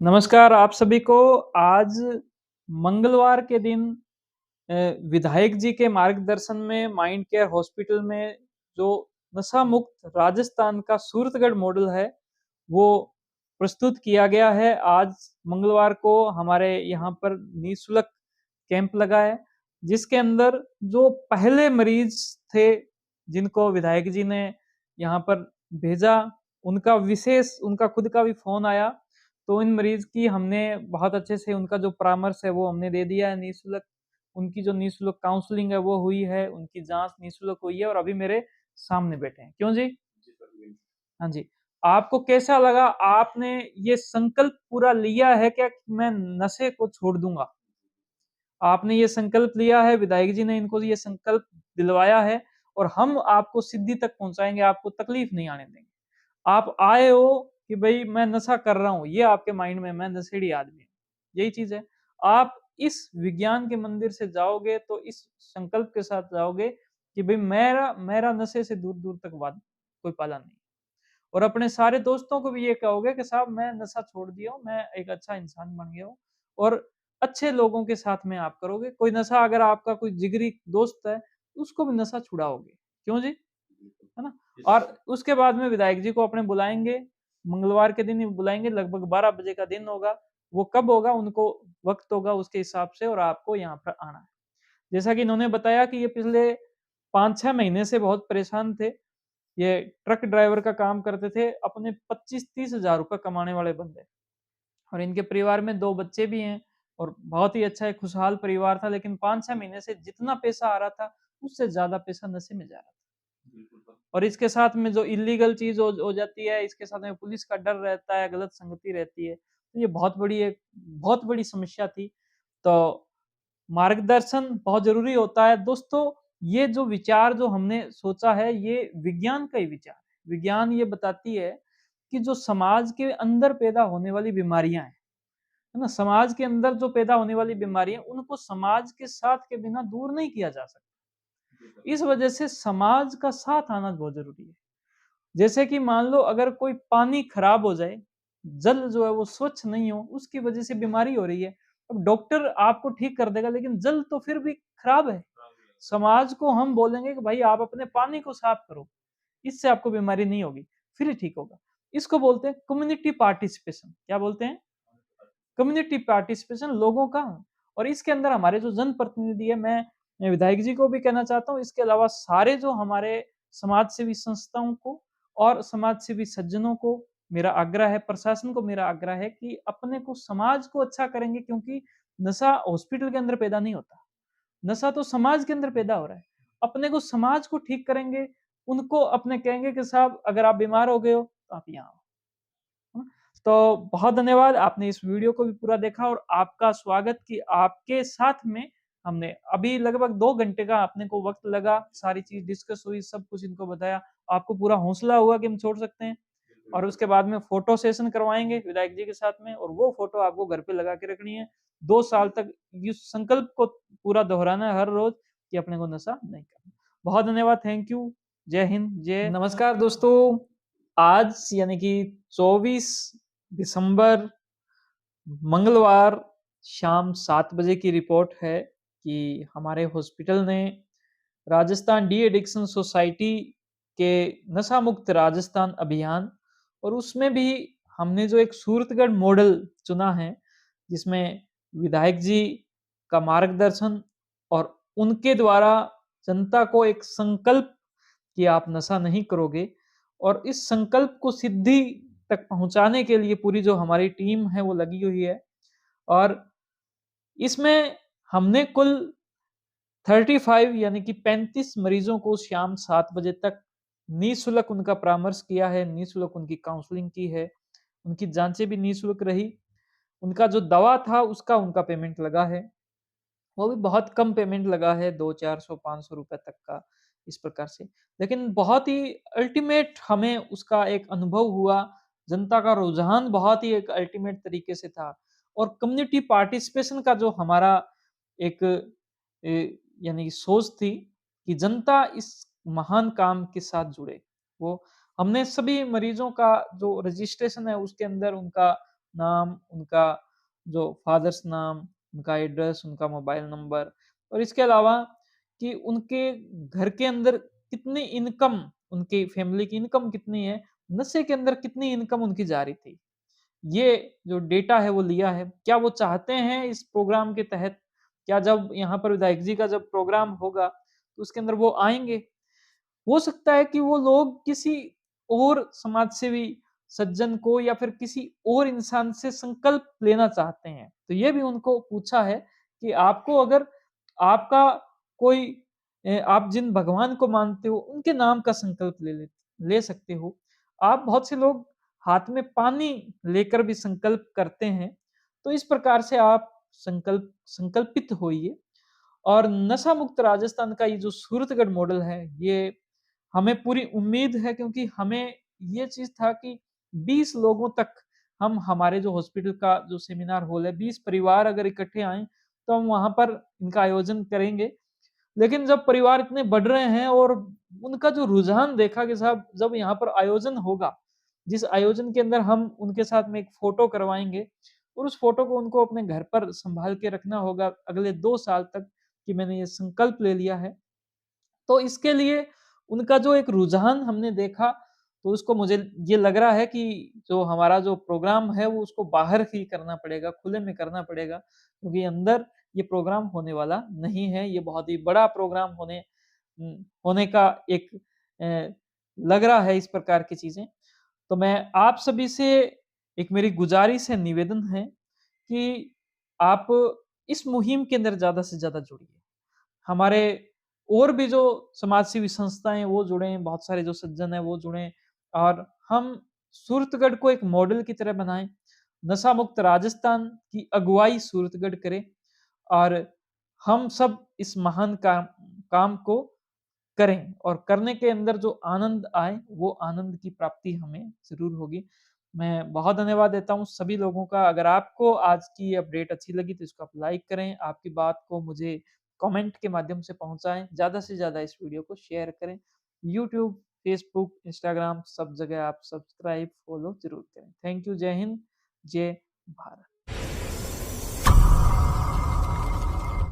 नमस्कार आप सभी को। आज मंगलवार के दिन अ, विधायक जी के मार्गदर्शन में माइंड केयर हॉस्पिटल में जो नशा मुक्त राजस्थान का सूरतगढ़ मॉडल है, वो प्रस्तुत किया गया है। आज मंगलवार को हमारे यहाँ पर निःशुल्क कैंप लगा है, जिसके अंदर जो पहले मरीज थे, जिनको विधायक जी ने यहाँ पर भेजा, उनका खुद का भी फ़ोन आया। तो इन मरीज की हमने बहुत अच्छे से उनका जो परामर्श है वो हमने दे दिया है निःशुल्क। उनकी जो निःशुल्क काउंसलिंग है वो हुई है, उनकी जाँच निःशुल्क हुई है और अभी मेरे सामने बैठे हैं। क्यों जी? हाँ जी। आपको कैसा लगा? आपने ये संकल्प पूरा लिया है क्या कि मैं नशे को छोड़ दूँगा? आपने ये संकल्प लिया है, विधायक जी ने इनको ये संकल्प दिलवाया है और हम आपको सिद्धि तक पहुँचाएँगे, आपको तकलीफ नहीं आने देंगे। आप आए हो कि भई मैं नशा कर रहा हूँ, ये आपके माइंड में मैं नशेड़ी आदमी हूँ, यही चीज़ है। आप इस विज्ञान के मंदिर से जाओगे तो इस संकल्प के साथ जाओगे कि भई मेरा मेरा नशे से दूर-दूर तक वाद कोई पाला नहीं। और अपने सारे दोस्तों को भी ये कहोगे कि साहब मैं नशा छोड़ दिया हूँ, मैं एक अच्छा इंसान बन गया हूँ और अच्छे लोगों के साथ में आप करोगे। कोई नशा अगर आपका कोई जिगरी दोस्त है, उसको भी नशा छुड़ाओगे। क्यों जी? है ना? और उसके बाद में विधायक जी को अपने बुलाएँगे, मंगलवार के दिन ही बुलाएँगे, लगभग 12 बजे का दिन होगा। वो कब होगा उनको वक़्त होगा उसके हिसाब से और आपको यहाँ पर आना है। जैसा कि इन्होंने बताया कि ये पिछले 5-6 महीने से बहुत परेशान थे। ये ट्रक ड्राइवर का काम करते थे, अपने 25-30 हज़ार रुपए कमाने वाले बंदे और इनके परिवार में 2 बच्चे भी हैं और बहुत ही अच्छा एक खुशहाल परिवार था, लेकिन 5-6 महीने से जितना पैसा आ रहा था, उससे ज़्यादा पैसा नशे में जा रहा था। और इसके साथ में जो इल्लीगल चीज़ हो जाती है, इसके साथ में पुलिस का डर रहता है, गलत संगति रहती है। तो ये बहुत बड़ी समस्या थी। तो मार्गदर्शन बहुत ज़रूरी होता है। दोस्तों, ये जो विचार जो हमने सोचा है, ये विज्ञान का ही विचार है। विज्ञान ये बताती है कि जो समाज के अंदर पैदा होने वाली बीमारियाँ हैं, है ना? समाज के अंदर जो पैदा होने वाली बीमारियाँ, उनको समाज के साथ के बिना दूर नहीं किया जा सकता। इस वजह से समाज का साथ आना बहुत ज़रूरी है। जैसे कि मान लो अगर कोई पानी खराब हो जाए, जल जो है वो स्वच्छ नहीं हो, उसकी वजह से बीमारी हो रही है। अब डॉक्टर आपको ठीक कर देगा लेकिन जल तो फिर भी खराब है। समाज को हम बोलेंगे कि भाई आप अपने पानी को साफ करो, इससे आपको बीमारी नहीं होगी, फिर ही ठीक होगा। इसको बोलते हैं कम्युनिटी पार्टिसिपेशन। क्या बोलते हैं? कम्युनिटी पार्टिसिपेशन लोगों का। और इसके अंदर हमारे जो जनप्रतिनिधि है, मैं विधायक जी को भी कहना चाहता हूँ, इसके अलावा सारे जो हमारे समाज सेवी संस्थाओं को और समाज सेवी सज्जनों को मेरा आग्रह है, प्रशासन को मेरा आग्रह है कि अपने को समाज को अच्छा करेंगे, क्योंकि नशा हॉस्पिटल के अंदर पैदा नहीं होता, नशा तो समाज के अंदर पैदा हो रहा है। अपने को समाज को ठीक करेंगे, उनको अपने कहेंगे कि साहब अगर आप बीमार हो गए हो तो आप यहाँ आओ। हाँ, तो बहुत धन्यवाद, आपने इस वीडियो को भी पूरा देखा और आपका स्वागत कि आपके साथ में हमने अभी लगभग 2 घंटे का अपने को वक़्त लगा, सारी चीज़ डिस्कस हुई, सब कुछ इनको बताया। आपको पूरा हौसला हुआ कि हम छोड़ सकते हैं और उसके बाद में फ़ोटो सेशन करवाएँगे विधायक जी के साथ में और वो फ़ोटो आपको घर पे लगा के रखनी है। 2 साल तक इस संकल्प को पूरा दोहराना है हर रोज़ कि अपने को नशा नहीं करना। बहुत धन्यवाद, थैंक यू। जय हिंद, जय नमस्कार दोस्तों, आज यानी कि 24 दिसंबर मंगलवार शाम 7 बजे की रिपोर्ट है कि हमारे हॉस्पिटल ने राजस्थान डी एडिक्शन सोसाइटी के नशा मुक्त राजस्थान अभियान और उसमें भी हमने जो एक सूरतगढ़ मॉडल चुना है, जिसमें विधायक जी का मार्गदर्शन और उनके द्वारा जनता को एक संकल्प कि आप नशा नहीं करोगे और इस संकल्प को सिद्धि तक पहुंचाने के लिए पूरी जो हमारी टीम है वो लगी हुई है और इसमें हमने कुल 35 यानी कि 35 मरीजों को शाम 7 बजे तक निःशुल्क उनका परामर्श किया है, निःशुल्क उनकी काउंसलिंग की है, उनकी जांचें भी निःशुल्क रही। उनका जो दवा था उसका उनका पेमेंट लगा है, वो भी बहुत कम पेमेंट लगा है, 2 400 500 रुपए तक का, इस प्रकार से। लेकिन बहुत ही अल्टीमेट हमें उसका एक अनुभव हुआ, जनता का रुझान बहुत ही एक अल्टीमेट तरीके से था और कम्युनिटी पार्टिसिपेशन का जो हमारा एक यानी सोच थी कि जनता इस महान काम के साथ जुड़े। वो हमने सभी मरीजों का जो रजिस्ट्रेशन है उसके अंदर उनका नाम, उनका जो फादर्स नाम, उनका एड्रेस, उनका मोबाइल नंबर और इसके अलावा कि उनके घर के अंदर कितनी इनकम, उनकी फैमिली की इनकम कितनी है, नशे के अंदर कितनी इनकम उनकी जा रही थी। ये जो डेटा है वो लिया है। क्या वो चाहते हैं इस प्रोग्राम के तहत, क्या जब यहाँ पर विधायक जी का जब प्रोग्राम होगा, तो उसके अंदर वो आएँगे? हो सकता है कि वो लोग किसी और समाजसेवी सज्जन को या फिर किसी और इंसान से संकल्प लेना चाहते हैं। तो ये भी उनको पूछा है कि आपको अगर आपका कोई आप जिन भगवान को मानते हो, उनके नाम का संकल्प ले सकते हो। आप बहुत से लोग हाथ में पानी लेकर भी संकल्प करते हैं। तो इस प्रकार से आप संकल्पित होइए और नशा मुक्त राजस्थान का ये जो सूरतगढ़ मॉडल है, ये हमें पूरी उम्मीद है क्योंकि हमें ये चीज़ था कि 20 लोगों तक हम हमारे जो हॉस्पिटल का जो सेमिनार हॉल है, 20 परिवार अगर इकट्ठे आएँ, तो हम वहाँ पर इनका आयोजन करेंगे। लेकिन जब परिवार इतने बढ़ रहे हैं और उनका जो रुझान देखा कि साहब जब यहाँ पर आयोजन होगा, जिस आयोजन के अंदर हम उनके साथ में एक फ़ोटो करवाएँगे और उस फ़ोटो को उनको अपने घर पर सँभाल के रखना होगा अगले 2 साल तक कि मैंने ये संकल्प ले लिया है। तो इसके लिए उनका जो एक रुझान हमने देखा, तो उसको मुझे ये लग रहा है कि जो हमारा जो प्रोग्राम है, वो उसको बाहर ही करना पड़ेगा, खुले में करना पड़ेगा, क्योंकि अंदर ये प्रोग्राम होने वाला नहीं है। ये बहुत ही बड़ा प्रोग्राम होने का एक अ, लग रहा है इस प्रकार की चीज़ें। तो मैं आप सभी से एक मेरी गुज़ारिश है, निवेदन है कि आप इस मुहिम के अंदर ज़्यादा से ज़्यादा जुड़िए। हमारे और भी जो समाजसेवी संस्थाएँ हैं, वो जुड़े हैं, बहुत सारे जो सज्जन हैं, वो जुड़े हैं और हम सूरतगढ़ को एक मॉडल की तरह बनाएँ। नशा मुक्त राजस्थान की अगुवाई सूरतगढ़ करे और हम सब इस महान काम को करें और करने के अंदर जो आनंद आए, वो आनंद की प्राप्ति हमें ज़रूर होगी। मैं बहुत धन्यवाद देता हूँ सभी लोगों का। अगर आपको आज की ये अपडेट अच्छी लगी तो इसको आप लाइक करें, आपकी बात को मुझे कमेंट के माध्यम से पहुँचाएँ, ज़्यादा से ज़्यादा इस वीडियो को शेयर करें। यूट्यूब, फेसबुक, इंस्टाग्राम सब जगह आप सब्सक्राइब, फॉलो ज़रूर करें। थैंक यू, जय हिंद, जय भारत।